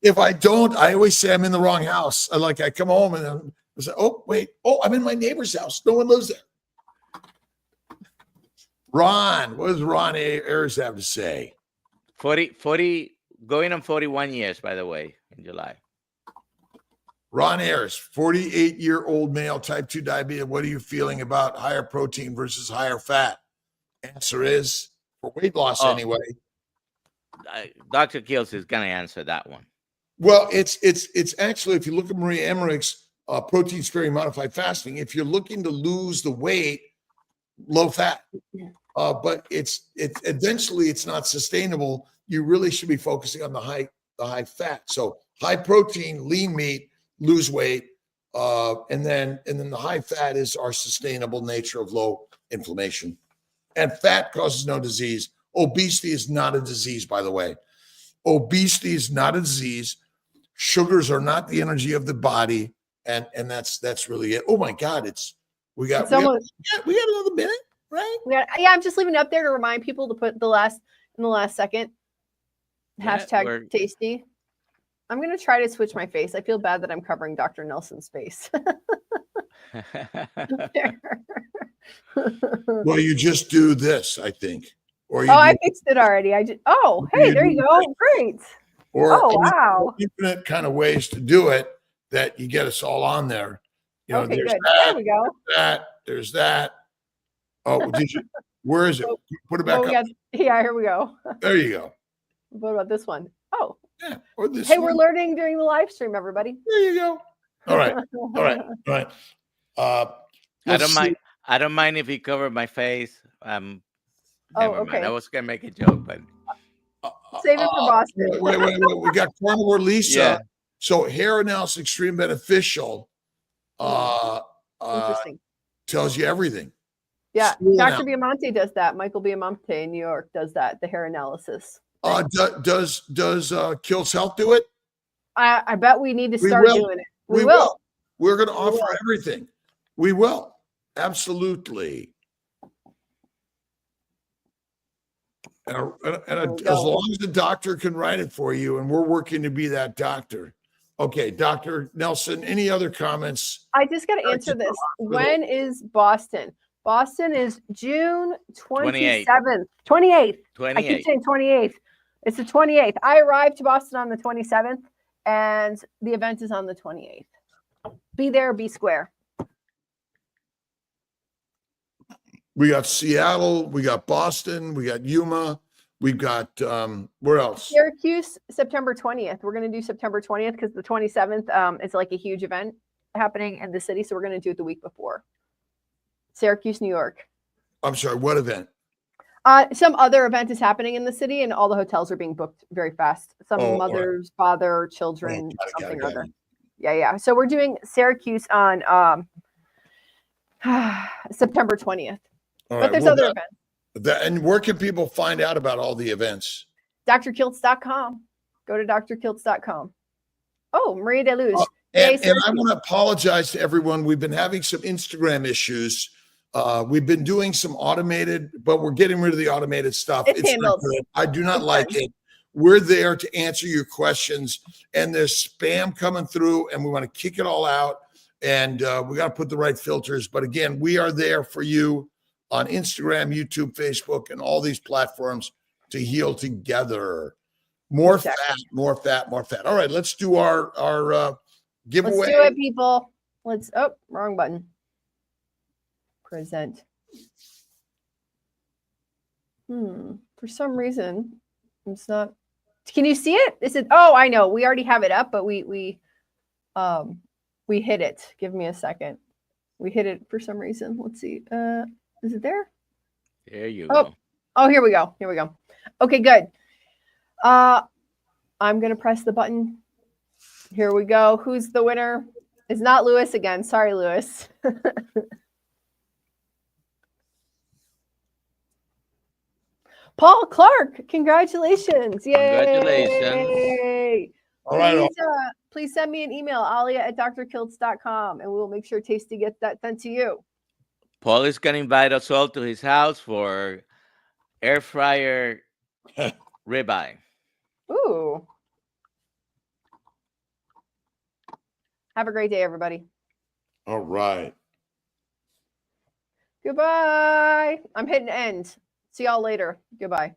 If I don't, I always say I'm in the wrong house. I come home and I say, oh, wait. Oh, I'm in my neighbor's house. No one lives there. Ron, what does Ron Ayers have to say? 40, going on 41 years, by the way, in July. Ron Ayers, 48-year-old male, type 2 diabetes. What are you feeling about higher protein versus higher fat? Answer is, for weight loss anyway. Dr. Kiltz is going to answer that one. Well, it's actually, if you look at Maria Emmerich's protein-sparing modified fasting, if you're looking to lose the weight, low fat, but it's eventually it's not sustainable. You really should be focusing on the high fat. So high protein, lean meat, lose weight, and then the high fat is our sustainable nature of low inflammation. And fat causes no disease. Obesity is not a disease, by the way. Obesity is not a disease. Sugars are not the energy of the body, and that's really it. Oh my God, we got another minute, right? I'm just leaving it up there to remind people to put in the last second. Hashtag tasty. I'm gonna try to switch my face. I feel bad that I'm covering Dr. Nelson's face. Well, you just do this, I think. Or I fixed it already. Hey, there you go. Great. Wow. Infinite kind of ways to do it that you get us all on there. Okay, good. There we go. There's that. Oh, where is it? Put it back up. Here we go. There you go. What about this one? Oh. Yeah. Or this one. We're learning during the live stream, everybody. There you go. All right. I don't mind if you cover my face. Never okay. mind. I was gonna make a joke, but save it for Boston. Wait. We got Carnivore Lisa. Yeah. So hair analysis extreme beneficial. Interesting. Tells you everything. Yeah, Dr. Biamonte does that. Michael Biamonte in New York does that. The hair analysis. Does Kiltz Health do it? I bet we need to start doing it. We will. We're going to offer everything. We will. Absolutely. And as long as the doctor can write it for you, and we're working to be that doctor. Okay, Dr. Nelson, any other comments? I just got to answer this. When is Boston? Boston is June 27th. 28th. I keep saying 28th. It's the 28th. I arrived to Boston on the 27th, and the event is on the 28th. Be there, be square. We got Seattle, we got Boston, we got Yuma, we've got where else? Syracuse, September 20th. We're going to do September 20th because the 27th is like a huge event happening in the city, so we're going to do it the week before. Syracuse, New York. I'm sorry, what event? Some other event is happening in the city, and all the hotels are being booked very fast. Some mothers, father, children, something or other. Yeah. So we're doing Syracuse on September 20th. But there's other events. And where can people find out about all the events? drkiltz.com. Go to drkiltz.com. Oh, Maria Deluge. And I want to apologize to everyone. We've been having some Instagram issues. We've been doing some automated, but we're getting rid of the automated stuff. It's not handled. good. I do not like it. We're there to answer your questions, and there's spam coming through, and we want to kick it all out. And we got to put the right filters. But again, we are there for you on Instagram, YouTube, Facebook, and all these platforms to heal together. More fat, more fat, more fat. All right, let's do our giveaway. Let's do it, people. Wrong button. Present. For some reason, it's not. Can you see it? Is it? Oh, I know. We already have it up, but we hit it. Give me a second. We hit it for some reason. Let's see. Is it there? There you go. Oh, here we go. Here we go. Okay, good. I'm gonna press the button. Here we go. Who's the winner? It's not Lewis again. Sorry, Lewis. Paul Clark, congratulations. Yay. Congratulations. All right. Please send me an email, alia@drkiltz.com, and we'll make sure Tasty gets that sent to you. Paul is going to invite us all to his house for air fryer ribeye. Ooh. Have a great day, everybody. All right. Goodbye. I'm hitting end. See y'all later. Goodbye.